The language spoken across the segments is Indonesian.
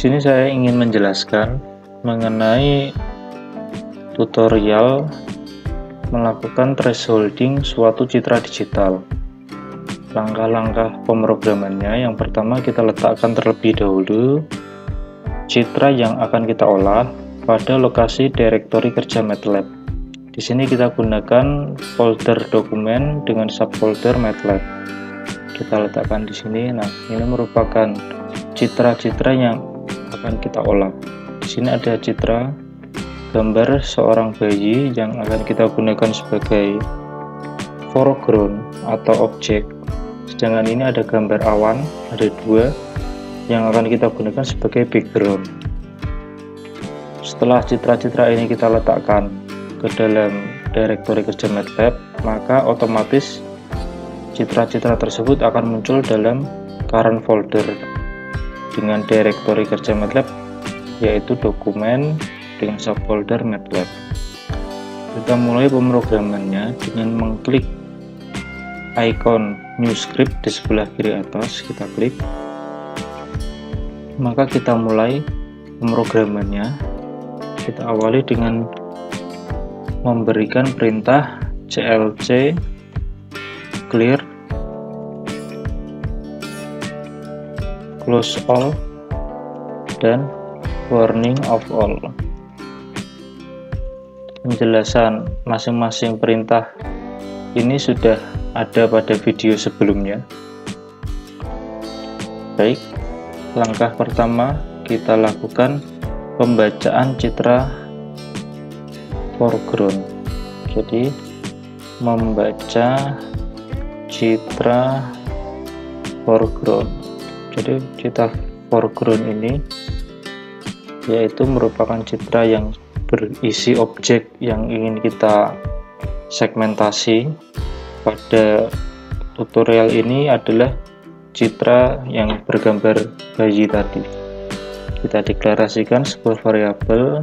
sini saya ingin menjelaskan mengenai tutorial melakukan thresholding suatu citra digital. Langkah-langkah pemrogramannya, yang pertama kita letakkan terlebih dahulu citra yang akan kita olah pada lokasi direktori kerja MATLAB. Di sini kita gunakan folder dokumen dengan subfolder MATLAB. Kita letakkan di sini. Nah, ini merupakan citra-citra yang akan kita olah. Di sini ada citra gambar seorang bayi yang akan kita gunakan sebagai foreground atau objek. Sedangkan ini ada gambar awan, ada dua yang akan kita gunakan sebagai background. Setelah citra-citra ini kita letakkan ke dalam direktori kerja MATLAB, maka otomatis citra-citra tersebut akan muncul dalam current folder dengan direktori kerja MATLAB, yaitu dokumen dengan subfolder MATLAB. Kita mulai pemrogramannya dengan mengklik icon new script di sebelah kiri atas, kita klik, maka kita mulai pemrogramannya. Kita awali dengan memberikan perintah clc clear, close all, dan warning of all. Penjelasan masing-masing perintah ini sudah ada pada video sebelumnya. Baik, langkah pertama kita lakukan pembacaan citra foreground. Jadi membaca citra foreground. Jadi citra foreground ini yaitu merupakan citra yang berisi objek yang ingin kita segmentasi. Pada tutorial ini adalah citra yang bergambar bayi tadi. Kita deklarasikan sebuah variabel,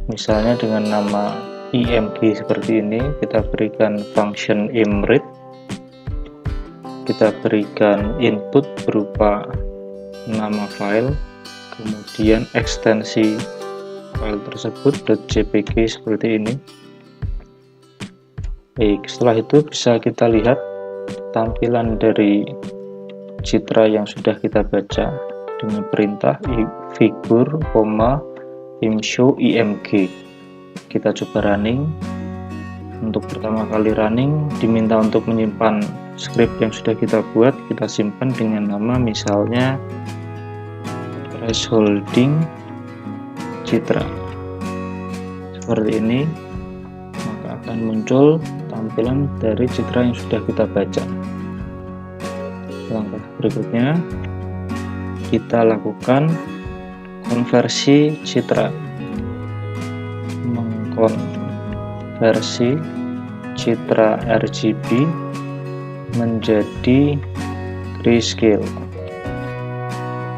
misalnya dengan nama img seperti ini. Kita berikan function imread, kita berikan input berupa nama file, kemudian ekstensi file tersebut .jpg seperti ini. Baik, setelah itu bisa kita lihat tampilan dari citra yang sudah kita baca dengan perintah figure, imshow img. Kita coba running. Untuk pertama kali running diminta untuk menyimpan script yang sudah kita buat. Kita simpan dengan nama misalnya thresholding citra seperti ini, maka akan muncul tampilan dari citra yang sudah kita baca. Langkah berikutnya kita lakukan konversi citra, mengkonversi citra RGB menjadi grayscale.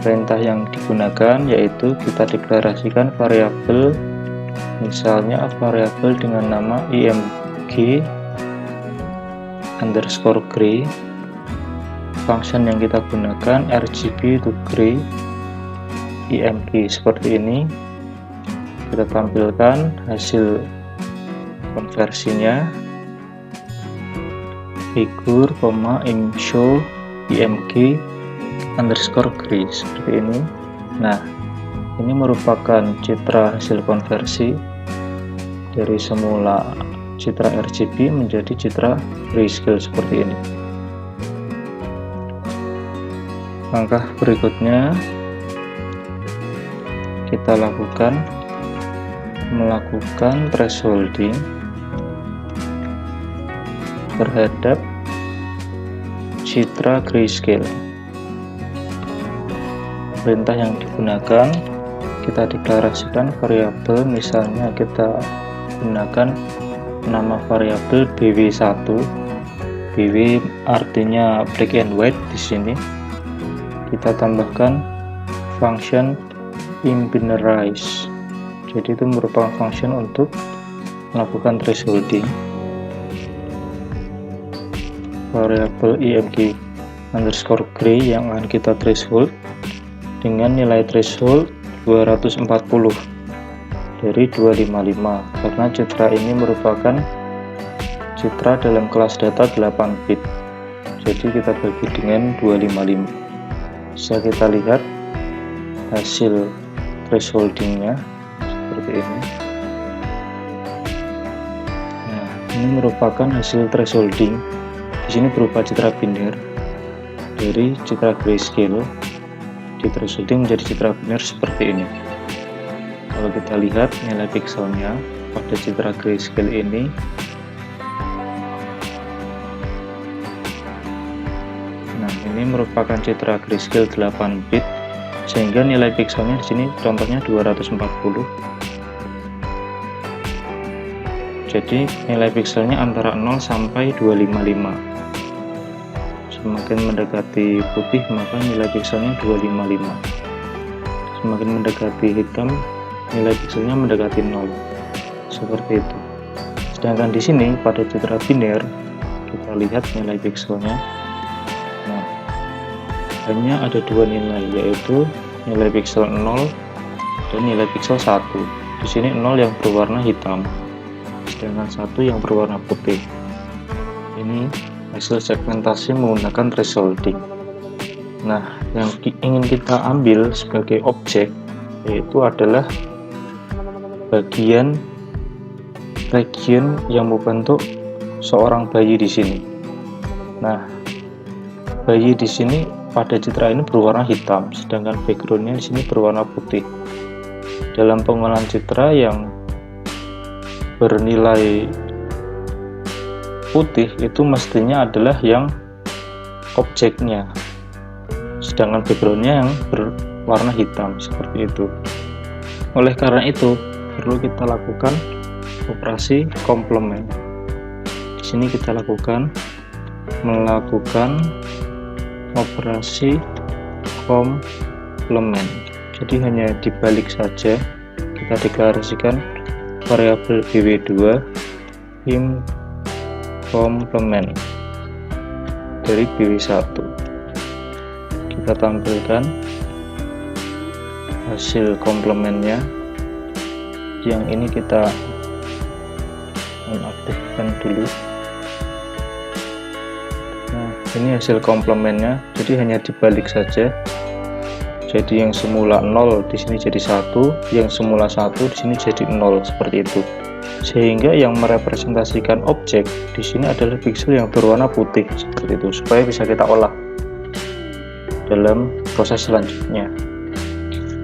Perintah yang digunakan yaitu kita deklarasikan variabel, misalnya variabel dengan nama img underscore gray. Function yang kita gunakan RGB to gray img seperti ini. Kita tampilkan hasil konversinya, figure, imshow img underscore gray seperti ini. Nah, ini merupakan citra hasil konversi dari semula citra RGB menjadi citra grayscale seperti ini. Langkah berikutnya kita melakukan thresholding terhadap citra grayscale. Perintah yang digunakan kita deklarasikan variabel, misalnya kita gunakan nama variabel bw1. bw artinya black and white. Di sini kita tambahkan function imbinarize. Jadi itu merupakan function untuk melakukan thresholding. Variabel img underscore gray yang akan kita threshold dengan nilai threshold 240 dari 255 karena citra ini merupakan citra dalam kelas data 8 bit, jadi kita bagi dengan 255. Bisa kita lihat hasil thresholdingnya seperti ini. Nah, ini merupakan hasil thresholding. Di sini berupa citra biner dari citra grayscale di thresholding menjadi citra biner seperti ini. Kalau kita lihat nilai pixelnya pada citra grayscale ini, nah ini merupakan citra grayscale 8 bit, sehingga nilai pixelnya di sini contohnya 240. Jadi nilai pixelnya antara 0 sampai 255. Semakin mendekati putih maka nilai pixelnya 255. Semakin mendekati hitam nilai pixelnya mendekati 0. Seperti itu. Sedangkan di sini pada citra biner kita lihat nilai pixelnya. Nah, hanya ada dua nilai, yaitu nilai pixel 0 dan nilai pixel 1. Di sini 0 yang berwarna hitam, sedangkan 1 yang berwarna putih. Ini hasil segmentasi menggunakan thresholding. Nah, yang ingin kita ambil sebagai objek yaitu adalah bagian region yang membentuk seorang bayi di sini. Nah, bayi di sini pada citra ini berwarna hitam, sedangkan backgroundnya di sini berwarna putih. Dalam pengolahan citra yang bernilai putih itu mestinya adalah yang objeknya, sedangkan backgroundnya yang berwarna hitam seperti itu. Oleh karena itu perlu kita lakukan operasi komplement. Di sini kita melakukan operasi komplement. Jadi hanya dibalik saja, kita deklarasikan variabel bw2 im komplement dari bw1. Kita tampilkan hasil komplementnya. Yang ini kita nonaktifkan dulu. Nah, ini hasil komplementnya, jadi hanya dibalik saja. Jadi yang semula 0 di sini jadi 1, yang semula 1 di sini jadi 0, seperti itu. Sehingga yang merepresentasikan objek di sini adalah pixel yang berwarna putih seperti itu, supaya bisa kita olah dalam proses selanjutnya.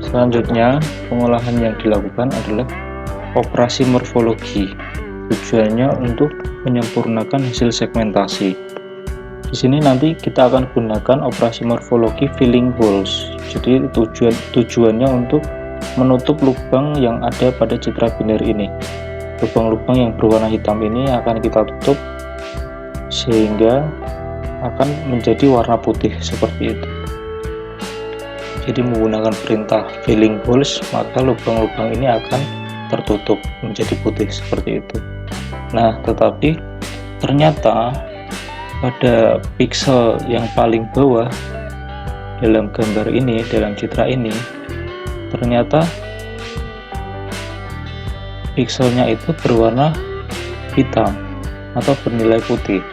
Selanjutnya, pengolahan yang dilakukan adalah operasi morfologi. Tujuannya untuk menyempurnakan hasil segmentasi. Di sini nanti kita akan gunakan operasi morfologi filling holes. Jadi tujuannya untuk menutup lubang yang ada pada citra biner ini. Lubang-lubang yang berwarna hitam ini akan kita tutup sehingga akan menjadi warna putih seperti itu. Jadi menggunakan perintah filling holes, maka lubang-lubang ini akan tertutup menjadi putih seperti itu. Nah, tetapi ternyata pada pixel yang paling bawah dalam gambar ini, dalam citra ini, ternyata pixelnya itu berwarna hitam atau bernilai putih,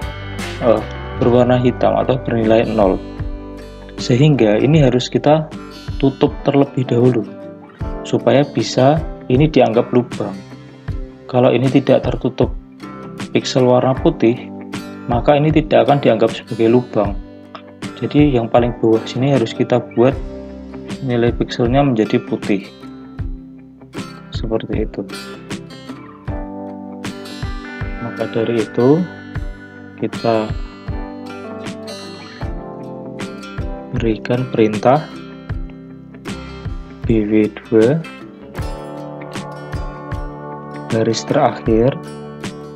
berwarna hitam atau bernilai 0. Sehingga ini harus kita tutup terlebih dahulu supaya bisa ini dianggap lubang. Kalau ini tidak tertutup pixel warna putih, maka ini tidak akan dianggap sebagai lubang. Jadi yang paling bawah sini harus kita buat nilai pixelnya menjadi putih seperti itu. Maka dari itu kita berikan perintah bw2 garis terakhir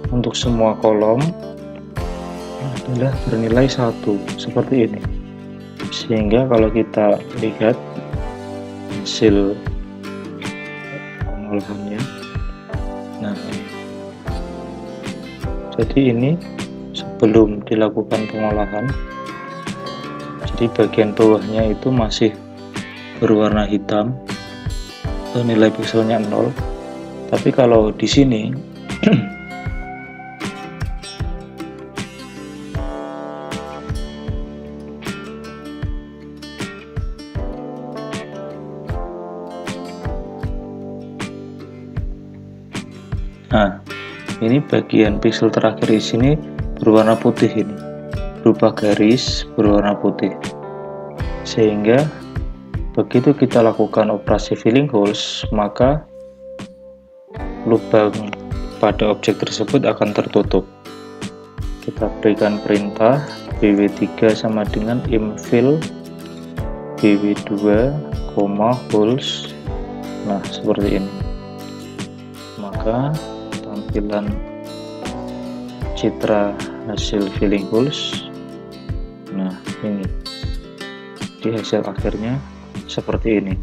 untuk semua kolom adalah bernilai 1 seperti ini. Sehingga kalau kita lihat hasil pengolahannya, nah jadi ini sebelum dilakukan pengolahan, jadi bagian bawahnya itu masih berwarna hitam, nilai pikselnya 0. Tapi kalau di sini nah, ini bagian piksel terakhir di sini berwarna putih, ini berupa garis berwarna putih, sehingga begitu kita lakukan operasi filling holes, maka lubang pada objek tersebut akan tertutup. Kita berikan perintah bw3 sama dengan imfill bw2, holes. Nah, seperti ini. Maka tampilan citra hasil filling holes, nah ini di hasil akhirnya seperti ini.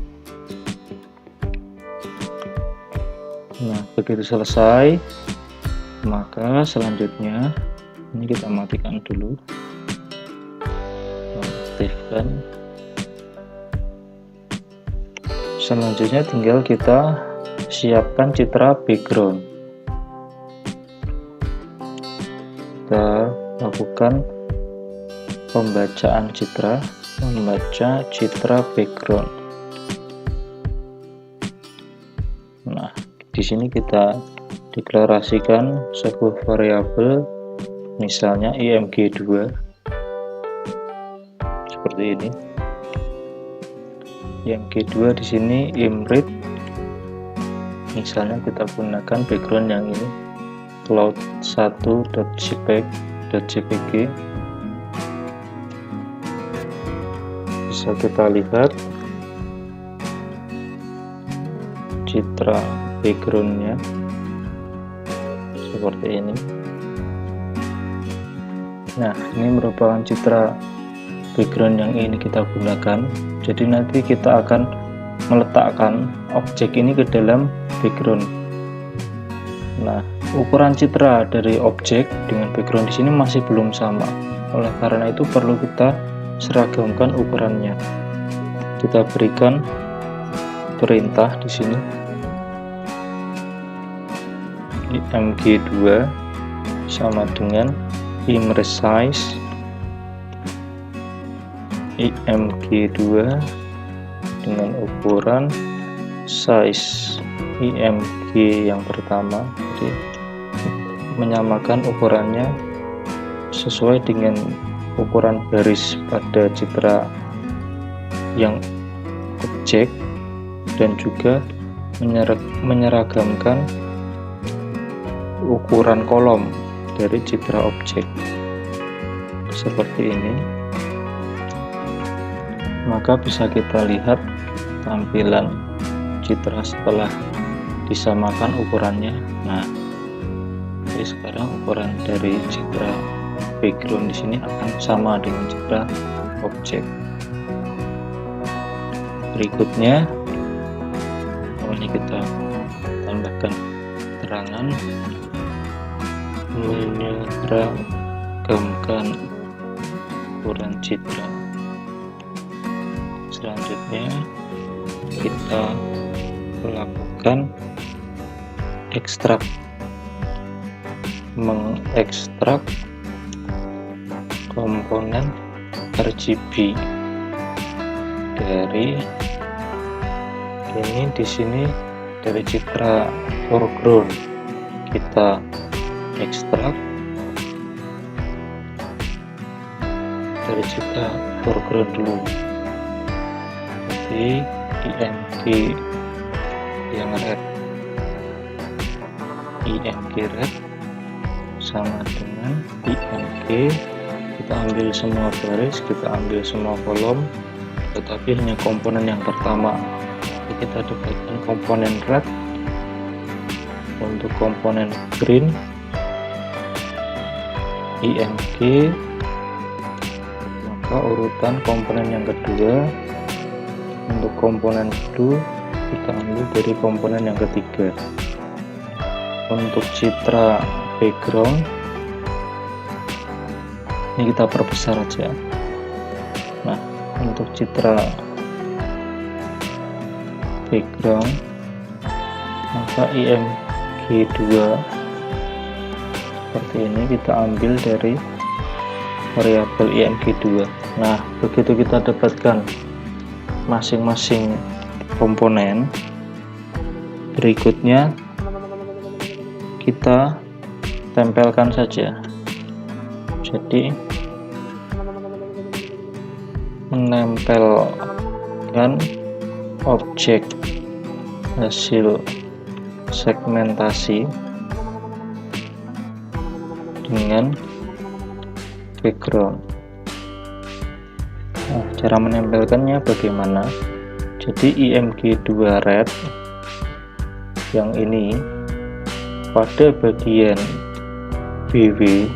Nah, begitu selesai, maka selanjutnya ini kita matikan dulu, aktifkan. Selanjutnya tinggal kita siapkan citra background. Kita lakukan pembacaan citra, membaca citra background. Nah, di sini kita deklarasikan sebuah variabel, misalnya img2 seperti ini. img2 di sini imread, misalnya kita gunakan background yang ini, cloud1.jpg. Bisa kita lihat citra backgroundnya seperti ini. Nah, ini merupakan citra background yang ini kita gunakan. Jadi nanti kita akan meletakkan objek ini ke dalam background. Nah, ukuran citra dari objek dengan background di sini masih belum sama. Oleh karena itu perlu kita seragamkan ukurannya. Kita berikan perintah di sini img2 sama dengan imresize img2 dengan ukuran size img yang pertama, jadi menyamakan ukurannya sesuai dengan ukuran baris pada citra yang objek, dan juga menyeragamkan ukuran kolom dari citra objek seperti ini. Maka bisa kita lihat tampilan citra setelah disamakan ukurannya. Nah, jadi sekarang ukuran dari citra background di sini akan sama dengan citra objek. Berikutnya, ini kita tambahkan keterangan menyeragamkan ukuran citra. Selanjutnya kita melakukan ekstrak, mengekstrak komponen RGB dari ini. Di sini dari citra foreground kita ekstrak dari citra foreground dulu. Jadi img yang red, img red sama dengan img, kita ambil semua baris, kita ambil semua kolom, tetapi hanya komponen yang pertama. Jadi kita dapatkan komponen red. Untuk komponen green img, maka urutan komponen yang kedua. Untuk komponen blue kita ambil dari komponen yang ketiga. Untuk citra background ini kita perbesar aja. Nah, untuk citra background, maka img2 seperti ini kita ambil dari variabel img2. Nah, begitu kita dapatkan masing-masing komponen, berikutnya kita tempelkan saja. Jadi menempelkan objek hasil segmentasi dengan background. Nah, cara menempelkannya bagaimana? Jadi img2 red yang ini pada bagian BW,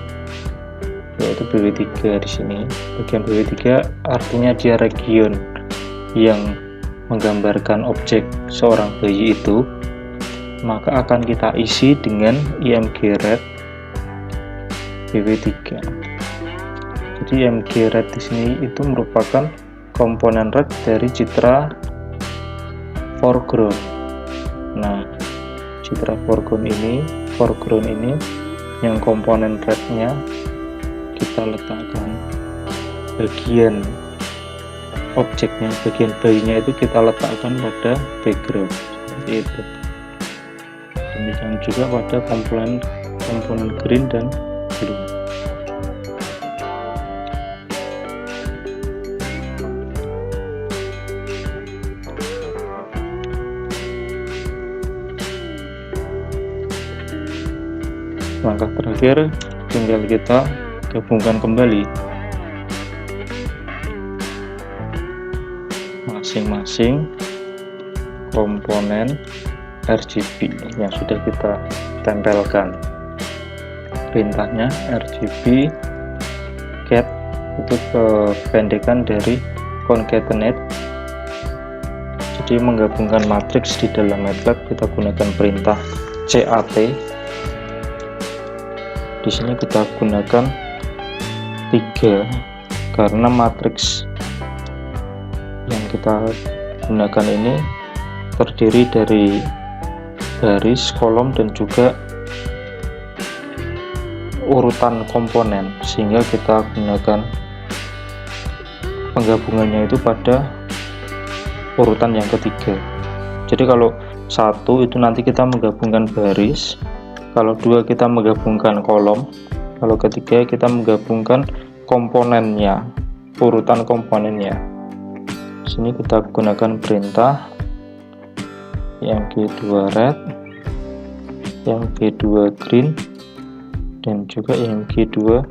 yaitu BW3 di sini. Bagian BW3 artinya dia region yang menggambarkan objek seorang bayi itu, maka akan kita isi dengan img red BW3. Jadi img red di sini itu merupakan komponen red dari citra foreground. Nah, citra foreground ini yang komponen rednya kita letakkan bagian objeknya, bagian bayinya itu kita letakkan pada background seperti itu. Demikian juga pada komponen green dan blue. Langkah terakhir tinggal kita gabungkan kembali masing-masing komponen RGB yang sudah kita tempelkan. Perintahnya RGB get itu kependekan dari concatenate. Jadi menggabungkan matriks di dalam MATLAB kita gunakan perintah CAT. Di sini kita gunakan 3 karena matriks yang kita gunakan ini terdiri dari baris, kolom, dan juga urutan komponen, sehingga kita gunakan penggabungannya itu pada urutan yang ketiga. Jadi kalau 1 itu nanti kita menggabungkan baris, kalau 2 kita menggabungkan kolom, kalau ketiga kita menggabungkan komponennya, urutan komponennya. Di sini kita gunakan perintah img2 red, img2 green, dan juga img2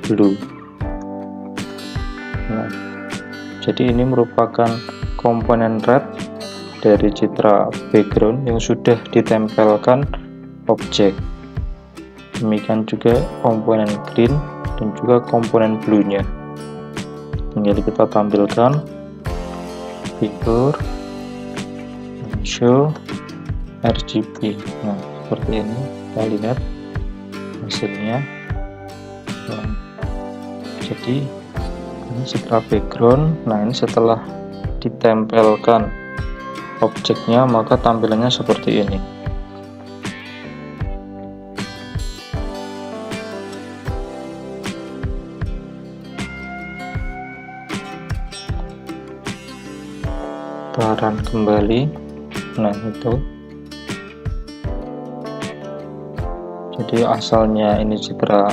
blue. Nah, jadi ini merupakan komponen red dari citra background yang sudah ditempelkan objek. Demikian juga komponen green dan juga komponen blue-nya. Tinggal kita tampilkan figur show RGB. Nah, seperti ini kita lihat hasilnya. Nah, jadi ini citra background. Nah, ini setelah ditempelkan objeknya maka tampilannya seperti ini. Taran kembali. Nah, itu jadi asalnya ini citra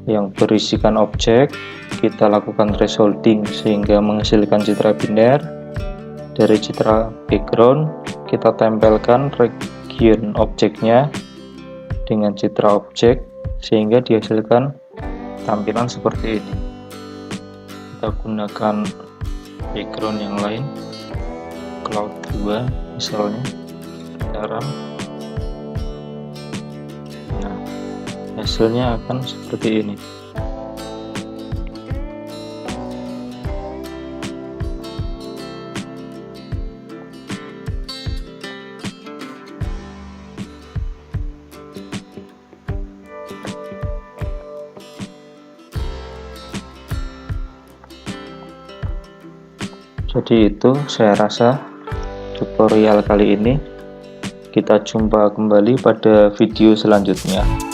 yang berisikan objek, kita lakukan thresholding sehingga menghasilkan citra biner. Dari citra background kita tempelkan region objeknya dengan citra objek sehingga dihasilkan tampilan seperti ini. Kita gunakan background yang lain, cloud 2 misalnya, garam. Nah, hasilnya akan seperti ini. Jadi itu saya rasa cukup. tutorial kali ini. Kita jumpa kembali pada video selanjutnya.